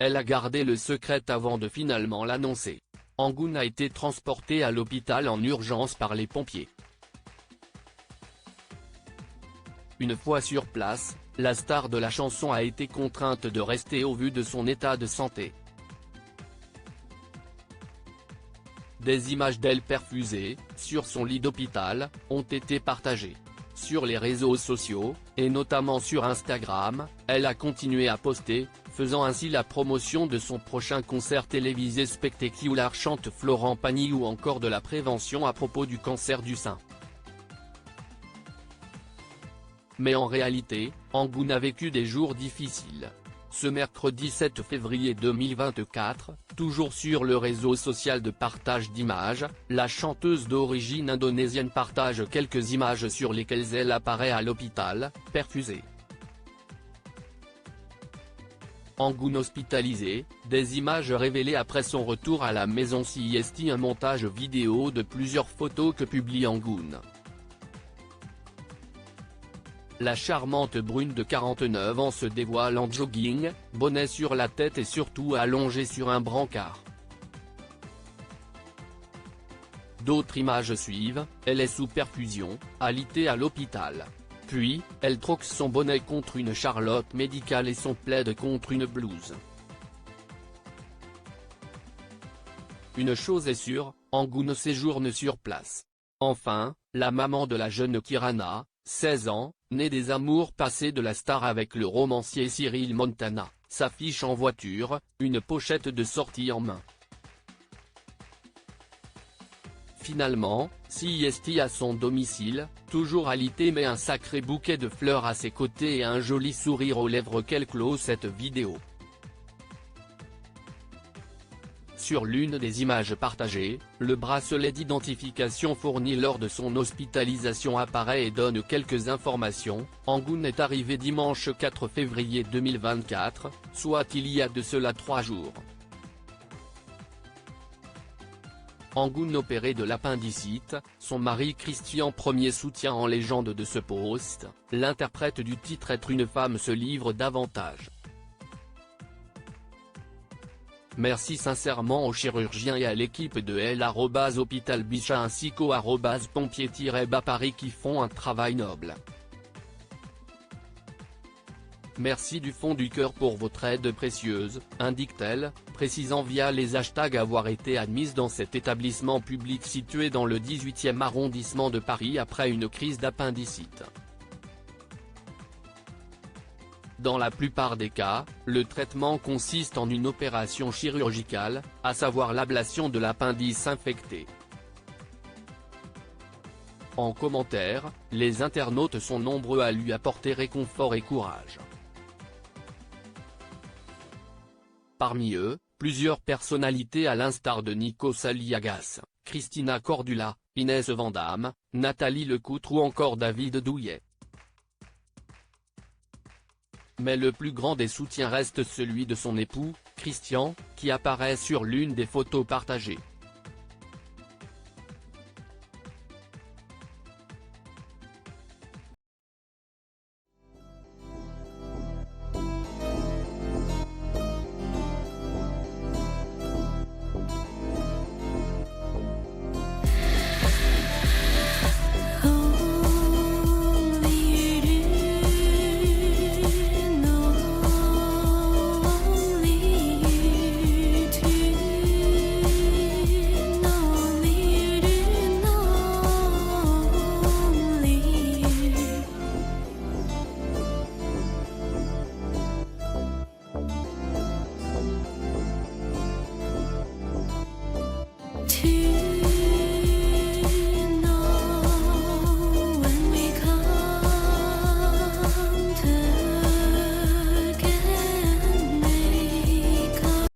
elle a gardé le secret avant de finalement l'annoncer. Angoune a été transportée à l'hôpital en urgence par les pompiers. Une fois sur place, la star de la chanson a été contrainte de rester au vu de son état de santé. Des images d'elle perfusée, sur son lit d'hôpital, ont été partagées. Sur les réseaux sociaux, et notamment sur Instagram, elle a continué à poster, faisant ainsi la promotion de son prochain concert télévisé spectaculaire chante Florent Pagny ou encore de la prévention à propos du cancer du sein. Mais en réalité, Angoune a vécu des jours difficiles. Ce mercredi 7 février 2024, toujours sur le réseau social de partage d'images, la chanteuse d'origine indonésienne partage quelques images sur lesquelles elle apparaît à l'hôpital, perfusée. Angoune hospitalisée, des images révélées après son retour à la maison CIST, un montage vidéo de plusieurs photos que publie Angoune. La charmante brune de 49 ans se dévoile en jogging, bonnet sur la tête et surtout allongée sur un brancard. D'autres images suivent, elle est sous perfusion, alitée à l'hôpital. Puis, elle troque son bonnet contre une charlotte médicale et son plaid contre une blouse. Une chose est sûre, Angoune séjourne sur place. Enfin, la maman de la jeune Kirana, 16 ans, née des amours passés de la star avec le romancier Cyril Montana, s'affiche en voiture, une pochette de sortie en main. Finalement, CIST à son domicile, toujours alité mais un sacré bouquet de fleurs à ses côtés et un joli sourire aux lèvres qu'elle clôt cette vidéo. Sur l'une des images partagées, le bracelet d'identification fourni lors de son hospitalisation apparaît et donne quelques informations. Angoune est arrivée dimanche 4 février 2024, soit il y a de cela 3 jours. Angoune opérée de l'appendicite, son mari Christian premier soutien en légende de ce post, l'interprète du titre Être une femme se livre davantage. Merci sincèrement aux chirurgiens et à l'équipe de L@Hôpital Bichat ainsi qu'au @pompiers-bas Paris qui font un travail noble. Merci du fond du cœur pour votre aide précieuse, indique-t-elle, précisant via les hashtags avoir été admise dans cet établissement public situé dans le 18e arrondissement de Paris après une crise d'appendicite. Dans la plupart des cas, le traitement consiste en une opération chirurgicale, à savoir l'ablation de l'appendice infecté. En commentaire, les internautes sont nombreux à lui apporter réconfort et courage. Parmi eux, plusieurs personnalités à l'instar de Nikos Aliagas, Christina Cordula, Inès Vandamme, Nathalie Lecoutre ou encore David Douillet. Mais le plus grand des soutiens reste celui de son époux, Christian, qui apparaît sur l'une des photos partagées.